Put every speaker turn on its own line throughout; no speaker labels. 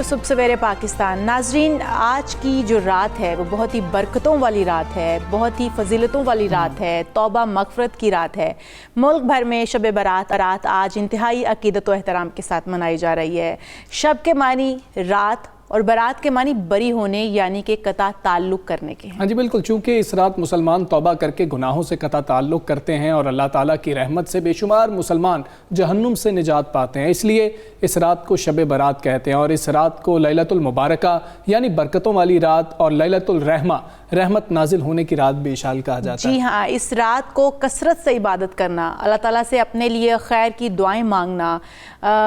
To صبح سویرے پاکستان۔ ناظرین، آج کی جو رات ہے وہ بہت ہی برکتوں والی رات ہے، بہت ہی فضیلتوں والی رات ہے، توبہ مغفرت کی رات ہے۔ ملک بھر میں شب برات آج انتہائی عقیدت و احترام کے ساتھ منائی جا رہی ہے۔ شب کے معنی رات اور برات کے معنی بری ہونے یعنی کہ قطع تعلق کرنے کے ہیں۔
ہاں جی بالکل، چونکہ اس رات مسلمان توبہ کر کے گناہوں سے قطع تعلق کرتے ہیں اور اللہ تعالیٰ کی رحمت سے بے شمار مسلمان جہنم سے نجات پاتے ہیں، اس لیے اس رات کو شب برات کہتے ہیں۔ اور اس رات کو لیلۃ المبارکہ یعنی برکتوں والی رات اور لیلۃ الرحمہ رحمت نازل ہونے کی رات بھی اشال کہا جاتا ہے۔
جی ہاں، اس رات کو کثرت سے عبادت کرنا، اللہ تعالیٰ سے اپنے لیے خیر کی دعائیں مانگنا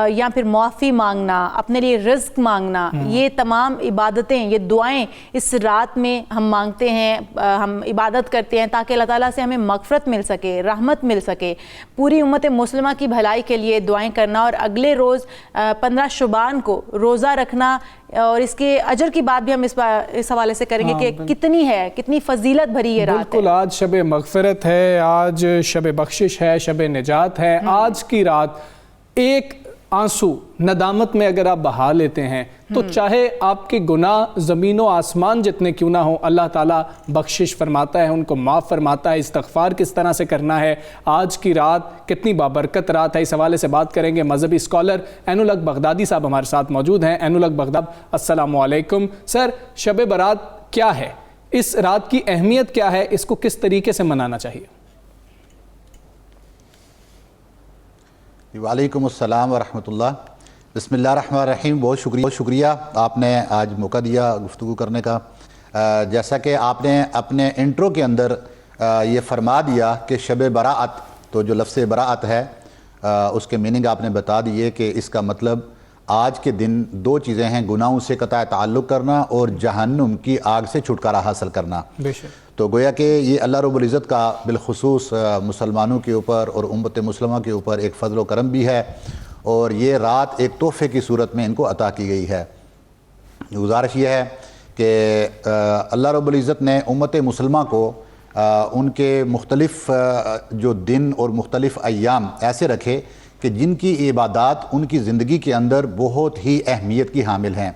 یا پھر معافی مانگنا، اپنے لیے رزق مانگنا، یہ تمام عبادتیں، یہ دعائیں اس رات میں ہم مانگتے ہیں، ہم عبادت کرتے ہیں تاکہ اللہ تعالیٰ سے ہمیں مغفرت مل سکے، رحمت مل سکے۔ پوری امت مسلمہ کی بھلائی کے لیے دعائیں کرنا اور اگلے روز 15 شعبان کو روزہ رکھنا، اور اس کے اجر کی بات بھی ہم اس حوالے سے کریں گے کہ کتنی فضیلت بھری یہ رات ہے۔
بالکل، آج شب مغفرت ہے، آج شب بخشش ہے، شب نجات ہے۔ آج کی رات ایک آنسو ندامت میں اگر آپ بہا لیتے ہیں تو چاہے آپ کے گناہ زمین و آسمان جتنے کیوں نہ ہوں، اللہ تعالیٰ بخشش فرماتا ہے، ان کو معاف فرماتا ہے۔ استغفار کس طرح سے کرنا ہے، آج کی رات کتنی بابرکت رات ہے، اس حوالے سے بات کریں گے۔ مذہبی اسکالر عین الحق بغدادی صاحب ہمارے ساتھ موجود ہیں۔ عین الحق بغداد، السلام علیکم سر۔ شب برات کیا ہے، اس رات کی اہمیت کیا ہے، اس کو کس طریقے سے منانا چاہیے؟
وعلیکم السلام ورحمۃ اللہ۔ بسم اللہ الرحمن الرحیم۔ بہت شکریہ آپ نے آج موقع دیا گفتگو کرنے کا۔ جیسا کہ آپ نے اپنے انٹرو کے اندر یہ فرما دیا کہ شب براءت، تو جو لفظ براءت ہے اس کے میننگ آپ نے بتا دیے کہ اس کا مطلب آج کے دن دو چیزیں ہیں، گناہوں سے قطع تعلق کرنا اور جہنم کی آگ سے چھٹکارا حاصل کرنا۔
بے شک۔
تو گویا کہ یہ اللہ رب العزت کا بالخصوص مسلمانوں کے اوپر اور امت مسلمہ کے اوپر ایک فضل و کرم بھی ہے، اور یہ رات ایک تحفے کی صورت میں ان کو عطا کی گئی ہے۔ گزارش یہ ہے کہ اللہ رب العزت نے امت مسلمہ کو ان کے مختلف جو دن اور مختلف ایام ایسے رکھے کہ جن کی عبادات ان کی زندگی کے اندر بہت ہی اہمیت کی حامل ہیں۔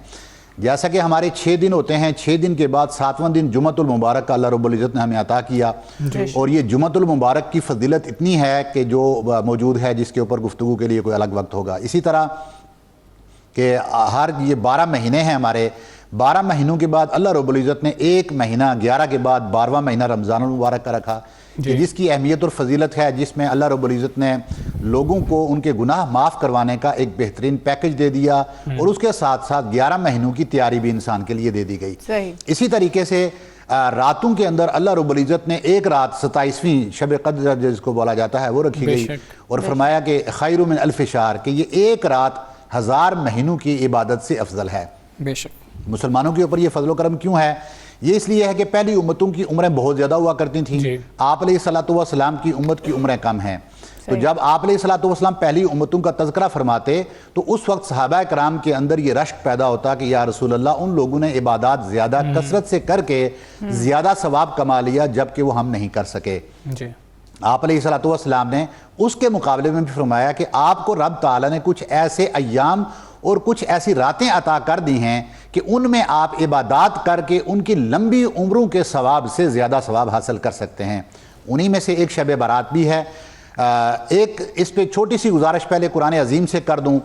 جیسا کہ ہمارے 6 دن ہوتے ہیں، 6 دن کے بعد 7واں دن جمعۃ المبارک کا اللہ رب العزت نے ہمیں عطا کیا، اور یہ جمعۃ المبارک کی فضیلت اتنی ہے کہ جو موجود ہے، جس کے اوپر گفتگو کے لیے کوئی الگ وقت ہوگا۔ اسی طرح کہ ہر یہ 12 مہینے ہیں ہمارے، 12 مہینوں کے بعد اللہ رب العزت نے ایک مہینہ 11 کے بعد 12واں مہینہ رمضان المبارک کا رکھا، جس کی اہمیت اور فضیلت ہے، جس میں اللہ رب العزت نے لوگوں کو ان کے گناہ معاف کروانے کا ایک بہترین پیکج دے دیا، اور اس کے ساتھ ساتھ 11 مہینوں کی تیاری بھی انسان کے لیے دے دی گئی۔ اسی طریقے سے راتوں کے اندر اللہ رب العزت نے ایک رات 27ویں شب قدر جس کو بولا جاتا ہے وہ رکھی گئی، اور فرمایا کہ خیر من الف شہر، کہ یہ ایک رات 1000 مہینوں کی عبادت سے افضل ہے۔
بے شک۔
مسلمانوں کے اوپر یہ فضل و کرم کیوں ہے؟ یہ اس لیے ہے کہ پہلی امتوں کی عمریں بہت زیادہ ہوا کرتی تھیں، آپ علیہ الصلوۃ والسلام کی امت کی عمریں کم ہیں۔ تو جب آپ علیہ الصلوۃ والسلام پہلی امتوں کا تذکرہ فرماتے تو اس وقت صحابہ کرام کے اندر یہ رشک پیدا ہوتا کہ یا رسول اللہ، ان لوگوں نے عبادات زیادہ کثرت سے کر کے زیادہ ثواب کما لیا جبکہ وہ ہم نہیں کر سکے۔ آپ علیہ الصلوۃ والسلام نے اس کے مقابلے میں بھی فرمایا کہ آپ کو رب تعالیٰ نے کچھ ایسے ایام اور کچھ ایسی راتیں عطا کر دی ہیں کہ ان میں آپ عبادات کر کے ان کی لمبی عمروں کے ثواب سے زیادہ ثواب حاصل کر سکتے ہیں۔ انہی میں سے ایک شب برات بھی ہے۔ ایک اس پہ چھوٹی سی گزارش پہلے قرآن عظیم سے کر دوں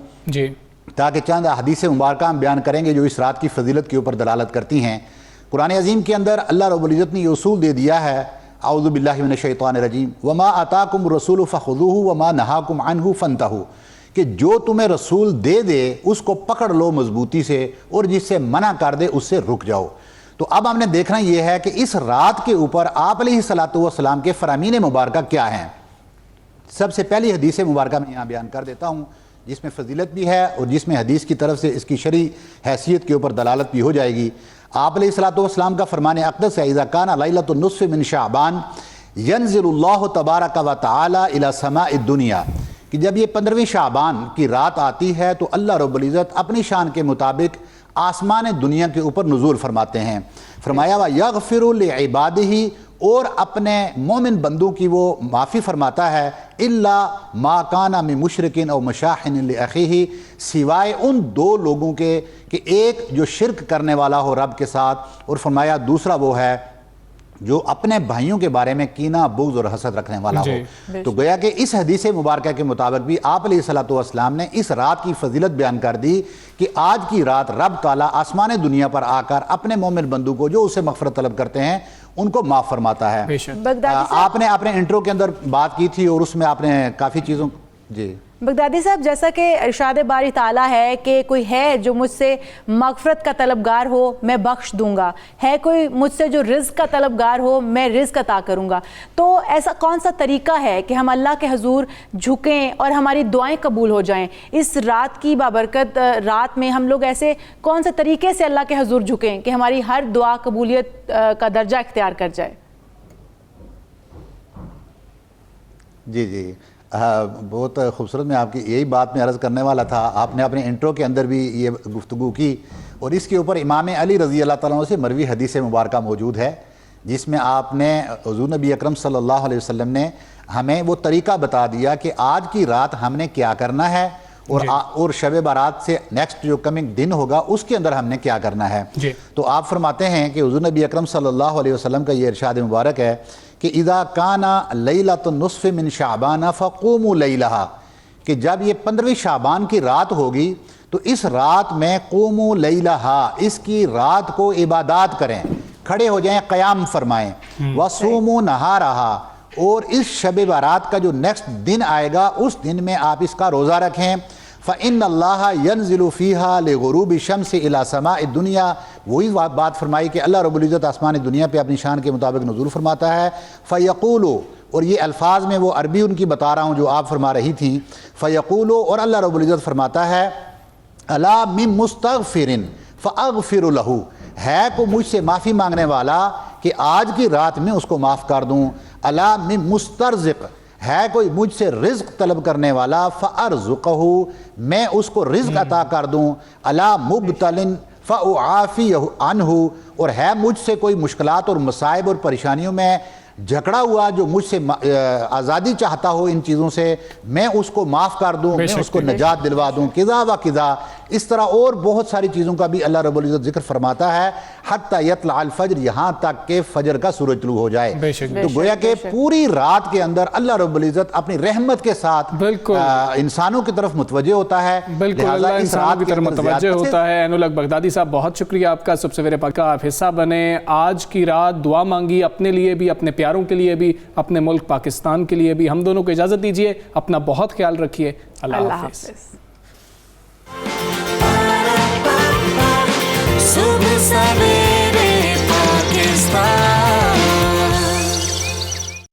تاکہ چند حدیث مبارکہ ہم بیان کریں گے جو اس رات کی فضیلت کے اوپر دلالت کرتی ہیں۔ قرآن عظیم کے اندر اللہ رب العزت نے یہ اصول دے دیا ہے، اعوذ باللہ من الشیطان الرجیم، وما آتاکم الرسول فخذوہ وما نہاکم عنہ فانتہوا، کہ جو تمہیں رسول دے دے اس کو پکڑ لو مضبوطی سے، اور جس سے منع کر دے اس سے رک جاؤ۔ تو اب ہم نے دیکھنا یہ ہے کہ اس رات کے اوپر آپ علیہ الصلوۃ والسلام کے فرامین مبارکہ کیا ہیں۔ سب سے پہلی حدیث مبارکہ میں یہاں بیان کر دیتا ہوں، جس میں فضیلت بھی ہے اور جس میں حدیث کی طرف سے اس کی شرعی حیثیت کے اوپر دلالت بھی ہو جائے گی۔ آپ علیہ الصلوۃ والسلام کا فرمان اقدس ہے، اذا کان لیلۃ النصف من شعبان ینزل اللہ تبارک و تعالی الی سماء الدنیا، کہ جب یہ 15ویں شعبان کی رات آتی ہے تو اللہ رب العزت اپنی شان کے مطابق آسمان دنیا کے اوپر نزول فرماتے ہیں۔ فرمایا وَيَغْفِرُ لِعِبَادِهِ، اور اپنے مومن بندوں کی وہ معافی فرماتا ہے الا ما کان من مشرکن او مشاحن لاخیہ، سوائے ان دو لوگوں کے کہ ایک جو شرک کرنے والا ہو رب کے ساتھ، اور فرمایا دوسرا وہ ہے جو اپنے بھائیوں کے بارے میں کینہ، بغض اور حسد رکھنے والا ہو۔ تو گویا کہ اس حدیث مبارکہ کے مطابق بھی آپ علیہ الصلوۃ والسلام نے اس رات کی فضیلت بیان کر دی کہ آج کی رات رب تعالیٰ آسمان دنیا پر آ کر اپنے مومن بندوں کو جو اسے مغفرت طلب کرتے ہیں ان کو معاف فرماتا ہے۔ آپ نے اپنے انٹرو کے اندر بات کی تھی اور اس میں آپ نے کافی چیزوں جی
بغدادی صاحب، جیسا کہ ارشاد باری تعالیٰ ہے کہ کوئی ہے جو مجھ سے مغفرت کا طلبگار ہو میں بخش دوں گا، ہے کوئی مجھ سے جو رزق کا طلبگار ہو میں رزق عطا کروں گا، تو ایسا کون سا طریقہ ہے کہ ہم اللہ کے حضور جھکیں اور ہماری دعائیں قبول ہو جائیں؟ اس رات کی بابرکت رات میں ہم لوگ ایسے کون سے طریقے سے اللہ کے حضور جھکیں کہ ہماری ہر دعا قبولیت کا درجہ اختیار کر جائے؟
جی جی بہت خوبصورت، میں آپ کی یہی بات میں عرض کرنے والا تھا۔ آپ نے اپنے انٹرو کے اندر بھی یہ گفتگو کی اور اس کے اوپر امام علی رضی اللہ تعالیٰ عنہ سے مروی حدیث مبارکہ موجود ہے جس میں آپ نے حضور نبی اکرم صلی اللہ علیہ وسلم نے ہمیں وہ طریقہ بتا دیا کہ آج کی رات ہم نے کیا کرنا ہے اور شب برات سے نیکسٹ جو کمنگ دن ہوگا اس کے اندر ہم نے کیا کرنا ہے۔ تو آپ فرماتے ہیں کہ حضور نبی اکرم صلی اللہ علیہ وسلم کا یہ ارشاد مبارک ہے کہ اذا کان لیلۃ النصف من شعبان فقوموا لیلہا، کہ جب یہ 15ویں شعبان کی رات ہوگی تو اس رات میں قوموا لیلہا، اس کی رات کو عبادات کریں، کھڑے ہو جائیں، قیام فرمائیں، وصوموا نہارہا، اور اس شب برات کا جو نیکسٹ دن آئے گا اس دن میں آپ اس کا روزہ رکھیں۔ فَإِنَّ اللَّهَ يَنزِلُ فِيهَا لِغُرُوبِ الشَّمْسِ إِلَى سَمَاءِ الدُّنْيَا، وہی بات فرمائی کہ اللہ رب العزت آسمان دنیا پہ اپنی شان کے مطابق نزول فرماتا ہے۔ فَيَقُولُ، اور یہ الفاظ میں وہ عربی ان کی بتا رہا ہوں جو آپ فرما رہی تھیں، فَيَقُولُ، اور اللہ رب العزت فرماتا ہے أَلَا مِن مُسْتَغْفِرٍ فَأَغْفِرُ لَهُ، ہے کو مجھ سے معافی مانگنے والا کہ آج کی رات میں اس کو معاف کر دوں۔ أَلَا مِن مُسْتَرْزِقٍ، ہے کوئی مجھ سے رزق طلب کرنے والا، فَأَرْزُقَهُ، میں اس کو رزق عطا کر دوں۔ أَلَا مُبْتَلٍ فَأُعَافِيَهُ عَنْهُ، اور ہے مجھ سے کوئی مشکلات اور مصائب اور پریشانیوں میں جھگڑا ہوا جو مجھ سے آزادی چاہتا ہو ان چیزوں سے، میں اس کو معاف کر دوں، میں اس کو نجات دلوا دوں، قضا و قضا، اس طرح اور بہت ساری چیزوں کا بھی اللہ رب العزت ذکر فرماتا ہے، حتی یطلع الفجر، یہاں تک کہ فجر کا سورج طلوع ہو جائے۔ تو گویا کہ پوری رات کے اندر اللہ رب العزت اپنی رحمت کے ساتھ انسانوں کی طرف متوجہ ہوتا ہے،
بالکل اللہ انسانوں کی طرف متوجہ ہوتا ہے۔ عین الحق بغدادی صاحب بہت شکریہ آپ کا، سب سویرے پاک کا آپ حصہ بنے، آج کی رات دعا مانگی اپنے لیے بھی، اپنے پیاروں کے لیے بھی، اپنے ملک پاکستان کے لیے بھی۔ ہم دونوں کو اجازت دیجیے، اپنا بہت خیال رکھیے، اللہ حافظ۔
صبح